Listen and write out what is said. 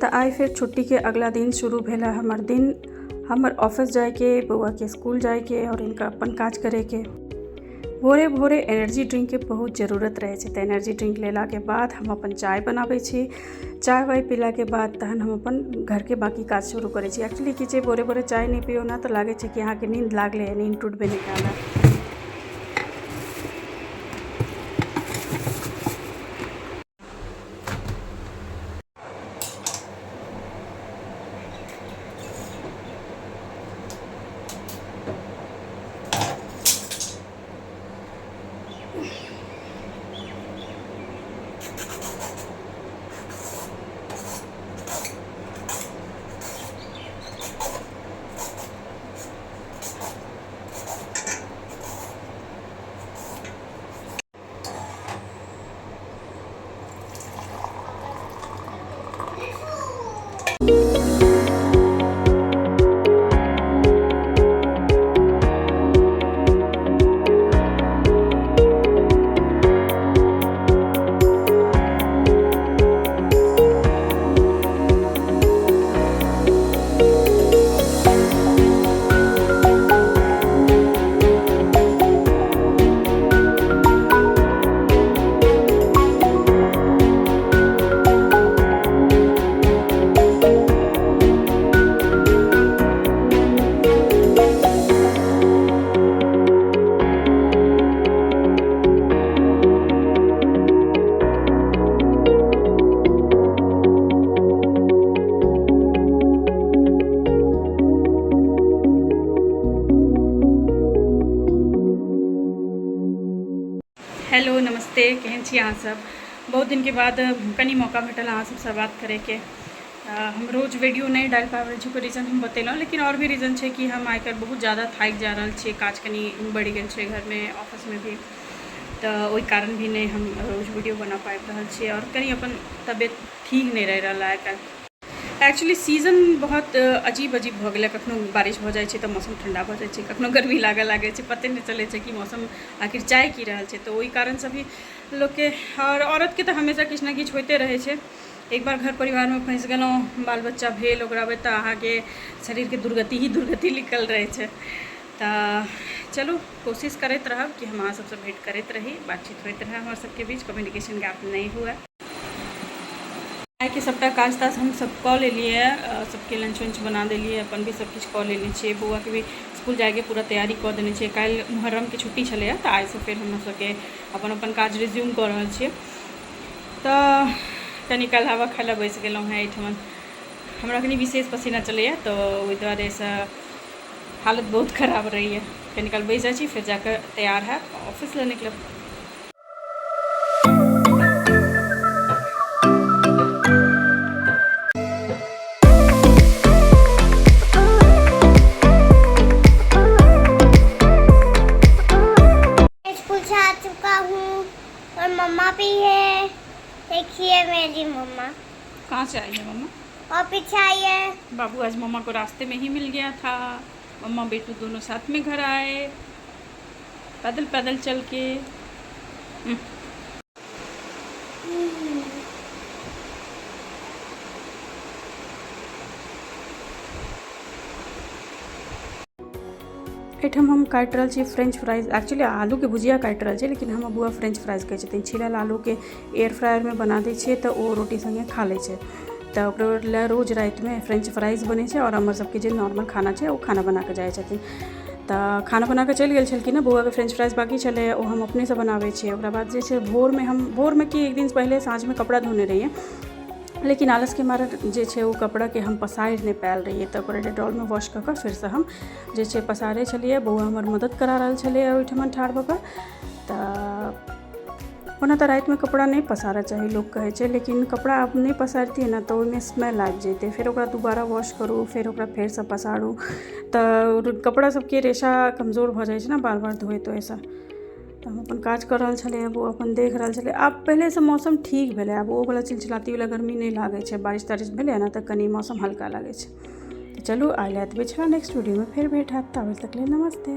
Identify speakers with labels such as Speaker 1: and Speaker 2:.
Speaker 1: तो आई फिर छुट्टी के अगला दिन शुरू भेला हमार दिन। हमर ऑफिस जाए के, बउआ के स्कूल जाए के और इनका अपन काज करे के। भोरे भोरे एनर्जी ड्रिंक के बहुत ज़रूरत रहे छै। तो एनर्जी ड्रिंक लेला के बाद हम अपन चाय बनाबै छी। चाय वाय पीला के बाद तहन हम अपन घर के बाकी काज शुरू करै छी। एक्चुअली कि छै भोरे भोरे चाय नहीं पियो ना तो लागे छै कि अहाँके नींद लागले है, नींद टूटबे नहीं काला। हेलो नमस्ते, केहन छी अहाँ सब। बहुत दिन के बाद कनी मौका भेटल अहाँ सबसँ बात करे के। हम रोज वीडियो नहीं डाल पाबै छी, कोई रीज़न हम बतेलहुँ, लेकिन और भी रीज़न छै कि हम आइकाल बहुत ज़्यादा थाकि जा रहल छी। काज कनी बढ़ि गेल छै घर में, ऑफिस में भी, तो ओहि कारण भी नहीं हम रोज वीडियो बना पाबि रहल छी। और कनी अपन तबियत ठीक नहीं रहि रहल आइकाल। एक्चुअली सीजन बहुत अजीब अजीब भऽ गेलै। कखनो बारिश भऽ जाइ छै तऽ मौसम ठंडा भऽ जाइ छै, कखनो गर्मी लागै छै, पते नहीं चलै छै कि मौसम आखिर चाहि की रहल छै। तो ओहि कारण से भी लोग के और औरत के तो हमेशा किछु ना किछु होते रहे छै। एक बार घर परिवार में फंस गेलहुँ, बाल बच्चा भेल, ओकरा बाद तऽ अहाँके शरीर के दुर्गति ही दुर्गति लिखल रहे छै। तऽ चलू कोशिश करैत रहब कि हम अहाँ सबसँ भेंट करैत रही, बातचीत होइत रहे, हमार सबके बीच कम्युनिकेशन गैप नहीं हुए। आइ के सबटा काज ताज हम सब कऽ लेलिए, सबके लंच वंच बना देलिए, अपन भी सब किछु कऽ लेने छिए। बौआ के भी स्कूल जाए के पूरा तैयारी कऽ देने छिए। काल्हि मुहर्रम के छुट्टी छलै, तऽ आइ से फेर हम सबके अपन अपन काज रिज्यूम कऽ रहल छिए। तऽ कनी काल हवा खाय लए बैस गेलहुँ हैं एहिठमन। हमरा कनी विशेष पसीना चलैए, तो ओहि दुआरे से हालत बहुत खराब रही है। कनी काल बैस जाइ छी, फिर जाकर तैयार है ऑफिस लए निकलब।
Speaker 2: और मम्मा भी है, देखिए मेरी मम्मा।
Speaker 1: कहाँ से आई है मम्मा?
Speaker 2: और पीछे आई है।
Speaker 1: बाबू आज मम्मा को रास्ते में ही मिल गया था। मम्मा बेटू दोनों साथ में घर आए, पैदल पैदल चल के। एठम हम काटि रहल छी फ्रेंच फ्राइज। एक्चुअली आलू के भुजिया काटि रहल छी, लेकिन हमर बुआ फ्रेंच फ्राइज कहै छथिन। छिलल आलू के एयर फ्रायर में बना दै छियै तऽ ओ रोटी संगे खा लै छै। तऽ ओकरो लए रोज राति में फ्रेंच फ्राइज बनै छै। और हमर सबके जे नॉर्मल खाना छै ओ खाना बना कऽ जाइ छथिन। तऽ खाना बना कऽ चलि गेल छलखिन ने। बौआ के फ्रेंच फ्राइज बाकी छलै, ओ हम अपने से बनाबै छियै। ओकरा बाद जे छै भोर में कि एक दिन पहले साँझ में कपड़ा धोने रहिए, लेकिन आलस के मारे जे छै ओ कपड़ा के हम पसारि नहीं पायल रहिए। तऽ ओकरा डेटॉल में वॉश कऽ फिर से हम जे छै पसारै छलिए। बौआ हमर मदद करा रहल छलै ओहिठमन ठाढ़ भऽ कऽ। तऽ ओना तऽ राति में कपड़ा नहीं पसारऽ चाही लोग कहै छै, लेकिन कपड़ा आप नहीं पसारतियै ना तऽ ओहिमे स्मेल आबि जैतै। फिर ओकरा दोबारा वॉश करू, फिर ओकरा फेर से पसारू, तऽ कपड़ा सबके रेशा कमजोर भऽ जाइ छै ना बार बार धोए तोएसँ। तऽ हम अपन काज कर रहल छलै, वो अपन देख रहल छलै। आब पहले से मौसम ठीक भेलै, आब ओ वाला चिलचिलाती वाला गर्मी नहीं लागै छै। बारिश तारिश भेलै ना तऽ कनी मौसम हल्का लागै छै। तऽ चलू आइ ले एतबे छलै, नेक्स्ट वीडियो में फेर भेंट हैत। ताबे तक लेल नमस्ते।